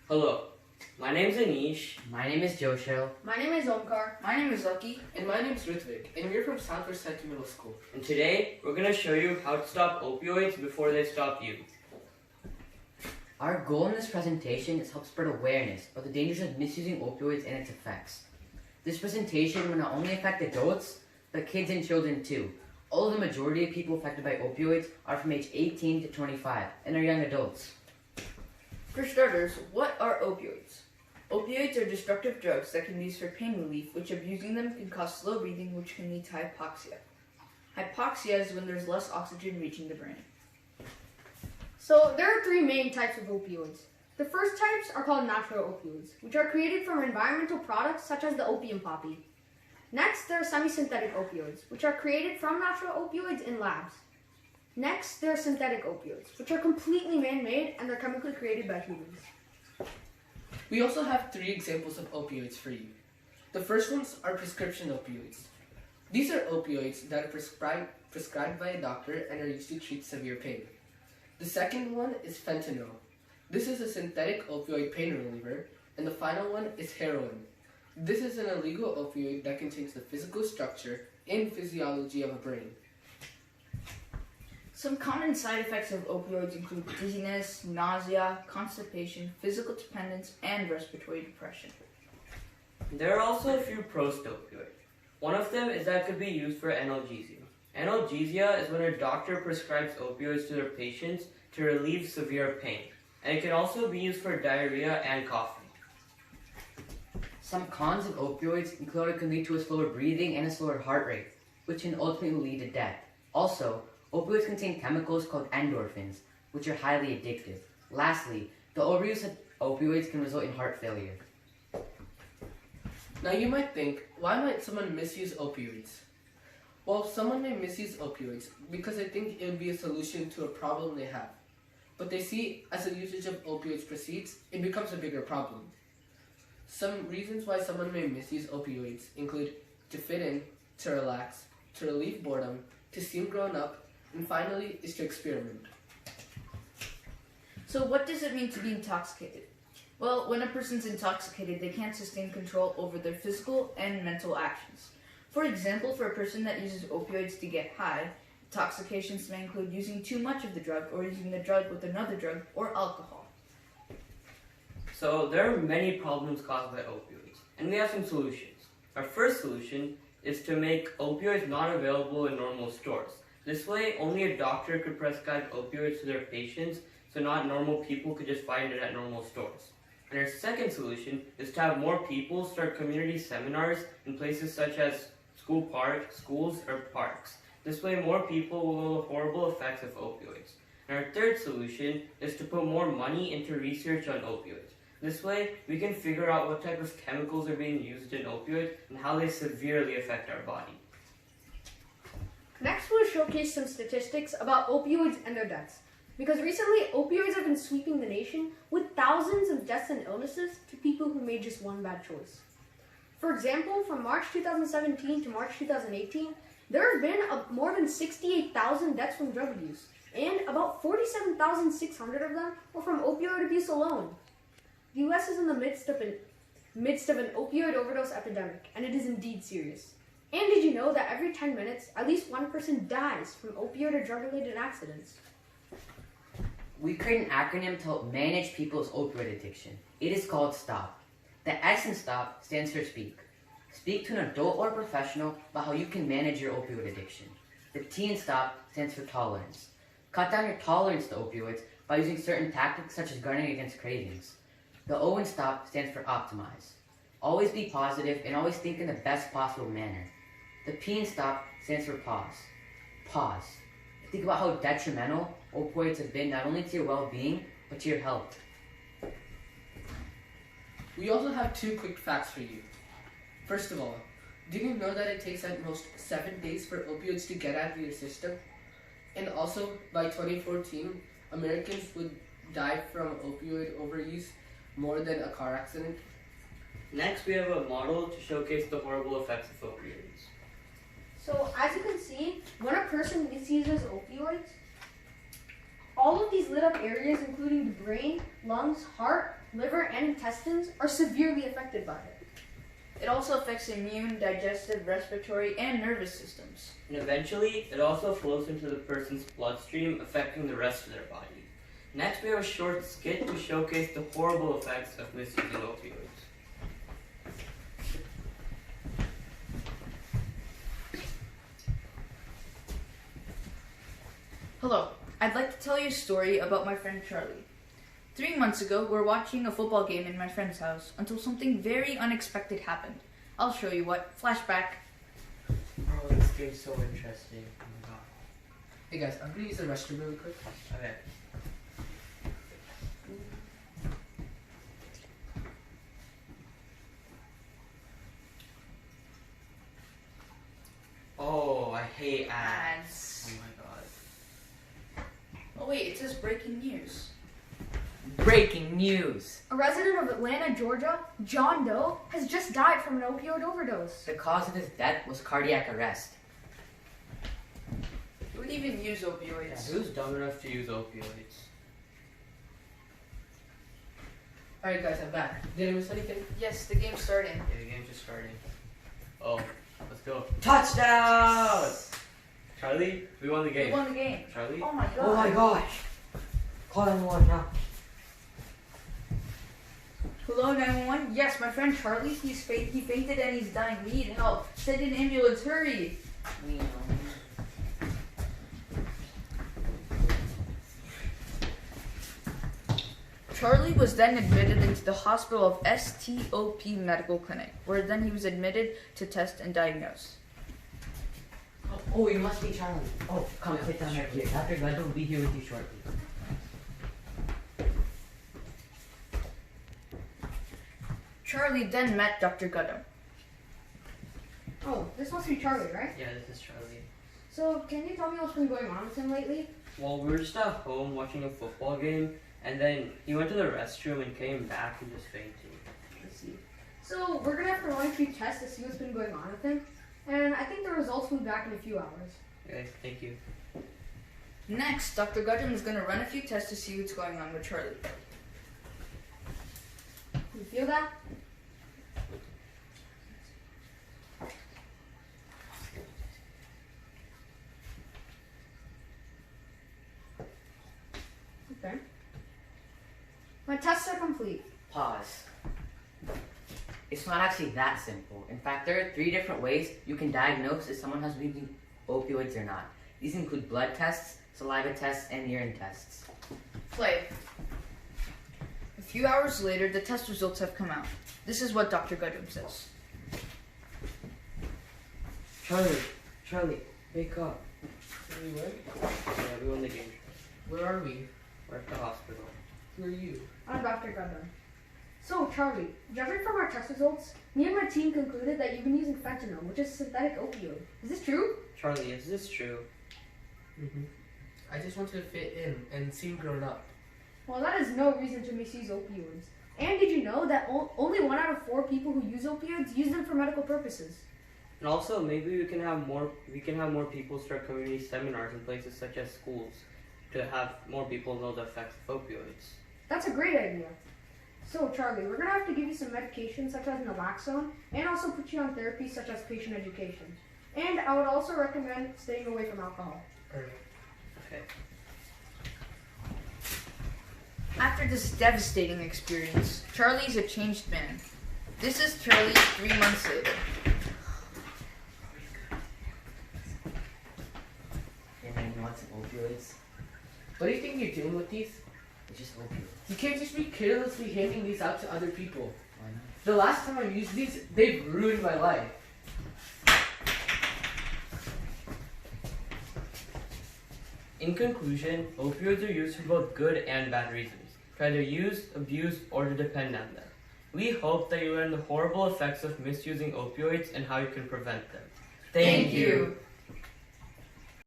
Hello, my name is Anish. My name is Joshua. My name is Omkar. My name is Lucky. And my name is Ritvik. And we're from Southwest Side Middle School. And today we're going to show you how to stop opioids before they stop you. Our goal in this presentation is to help spread awareness of the dangers of misusing opioids and its effects. This presentation will not only affect adults, but kids and children too. Although the majority of people affected by opioids are from age 18 to 25 and are young adults. For starters, what are opioids? Opioids are destructive drugs that can be used for pain relief, which abusing them can cause slow breathing, which can lead to hypoxia. Hypoxia is when there's less oxygen reaching the brain. So there are three main types of opioids. The first types are called natural opioids, which are created from environmental products such as the opium poppy. Next, there are semi-synthetic opioids, which are created from natural opioids in labs. Next, there are synthetic opioids, which are completely man-made and they're chemically created by humans. We also have 3 examples of opioids for you. The first ones are prescription opioids. These are opioids that are prescribed by a doctor and are used to treat severe pain. The second one is fentanyl. This is a synthetic opioid pain reliever. And the final one is heroin. This is an illegal opioid that contains the physical structure and physiology of a brain. Some common side effects of opioids include dizziness, nausea, constipation, physical dependence, and respiratory depression. There are also a few pros to opioids. One of them is that it could be used for analgesia. Analgesia is when a doctor prescribes opioids to their patients to relieve severe pain. And it can also be used for diarrhea and coughing. Some cons of opioids include it can lead to a slower breathing and a slower heart rate, which can ultimately lead to death. Also, opioids contain chemicals called endorphins, which are highly addictive. Lastly, the overuse of opioids can result in heart failure. Now you might think, why might someone misuse opioids? Well, someone may misuse opioids because they think it would be a solution to a problem they have. But they see as the usage of opioids proceeds, it becomes a bigger problem. Some reasons why someone may misuse opioids include to fit in, to relax, to relieve boredom, to seem grown up, and finally is to experiment. So what does it mean to be intoxicated? Well, when a person's intoxicated, they can't sustain control over their physical and mental actions. For example, for a person that uses opioids to get high, intoxications may include using too much of the drug or using the drug with another drug or alcohol. So there are many problems caused by opioids, and we have some solutions. Our first solution is to make opioids not available in normal stores. This way, only a doctor could prescribe opioids to their patients, so not normal people could just find it at normal stores. And our second solution is to have more people start community seminars in places such as schools, or parks. This way, more people will know the horrible effects of opioids. And our third solution is to put more money into research on opioids. This way, we can figure out what type of chemicals are being used in opioids and how they severely affect our body. Next, we'll showcase some statistics about opioids and their deaths. Because recently, opioids have been sweeping the nation with thousands of deaths and illnesses to people who made just one bad choice. For example, from March 2017 to March 2018, there have been more than 68,000 deaths from drug abuse, and about 47,600 of them were from opioid abuse alone. The U.S. is in the midst of an opioid overdose epidemic, and it is indeed serious. And did you know that every 10 minutes, at least one person dies from opioid or drug-related accidents? We create an acronym to help manage people's opioid addiction. It is called STOP. The S in STOP stands for speak. Speak to an adult or professional about how you can manage your opioid addiction. The T in STOP stands for tolerance. Cut down your tolerance to opioids by using certain tactics such as guarding against cravings. The O in STOP stands for optimize. Always be positive and always think in the best possible manner. The P in STOP stands for pause. Pause. Think about how detrimental opioids have been not only to your well-being, but to your health. We also have 2 quick facts for you. First of all, did you know that it takes at most 7 days for opioids to get out of your system? And also, by 2014, Americans would die from opioid overuse more than a car accident. Next, we have a model to showcase the horrible effects of opioids. So, as you can see, when a person misuses opioids, all of these lit up areas, including the brain, lungs, heart, liver, and intestines are severely affected by it. It also affects immune, digestive, respiratory, and nervous systems. And eventually, it also flows into the person's bloodstream, affecting the rest of their body. Next, we have a short skit to showcase the horrible effects of misusing opioids. Hello, I'd like to tell you a story about my friend Charlie. 3 months ago, we're watching a football game in my friend's house until something very unexpected happened. I'll show you what. Flashback. Oh, this game's so interesting. Oh my god. Hey guys, I'm gonna use the restroom really quick. Okay. Oh, I hate ads. Oh my god. Oh wait, it says breaking news. Breaking news. A resident of Atlanta, Georgia, John Doe, has just died from an opioid overdose. The cause of his death was cardiac arrest. Who would even use opioids? Who's dumb enough to use opioids? Alright guys, I'm back. Did I miss anything? Yes, the game's starting. Yeah, the game's just starting. Oh, let's go. Touchdown! Charlie, we won the We game. won the game. Charlie? Oh my god. Oh my gosh. Call 911 now. Hello, 911. Yes, my friend Charlie, he fainted and he's dying. We need help. Send an ambulance, hurry. Charlie was then admitted into the hospital of STOP Medical Clinic, where then he was admitted to test and diagnose. Oh, you must be Charlie. Oh, come sit down right here. Dr. Gledda will be here with you shortly. Charlie then met Dr. Gudda. Oh, this must be Charlie, right? Yeah, this is Charlie. So, can you tell me what's been going on with him lately? Well, we were just at home watching a football game, and then he went to the restroom and came back and just fainted. Let's see. So, we're gonna have to run a few tests to see what's been going on with him. And I think the results will be back in a few hours. Okay, thank you. Next, Dr. Gudda is going to run a few tests to see what's going on with Charlie. You feel that? Okay. My tests are complete. Pause. It's not actually that simple. In fact, there are 3 different ways you can diagnose if someone has been using opioids or not. These include blood tests, saliva tests, and urine tests. Play. A few hours later, the test results have come out. This is what Dr. Gudda says. Charlie, wake up. We win? Yeah, we won the game. Where are we? We're at the hospital. Who are you? I'm Dr. Gudda. So, Charlie, judging from our test results, me and my team concluded that you've been using fentanyl, which is a synthetic opioid. Is this true? Charlie, is this true? I just wanted to fit in and seem grown up. Well, that is no reason to misuse opioids. And did you know that only 1 out of 4 people who use opioids use them for medical purposes? And also, maybe we can have more people start community seminars in places such as schools to have more people know the effects of opioids. That's a great idea. So, Charlie, we're going to have to give you some medication such as naloxone and also put you on therapy such as patient education. And I would also recommend staying away from alcohol. Alright. Okay. After this devastating experience, Charlie's a changed man. This is Charlie 3 months later. Hey man, you want some opioids? What do you think you're doing with these? It's just opioids. You can't just be carelessly handing these out to other people. Why not? The last time I used these, they've ruined my life. In conclusion, opioids are used for both good and bad reasons, to either use, abuse, or to depend on them. We hope that you learn the horrible effects of misusing opioids and how you can prevent them. Thank you.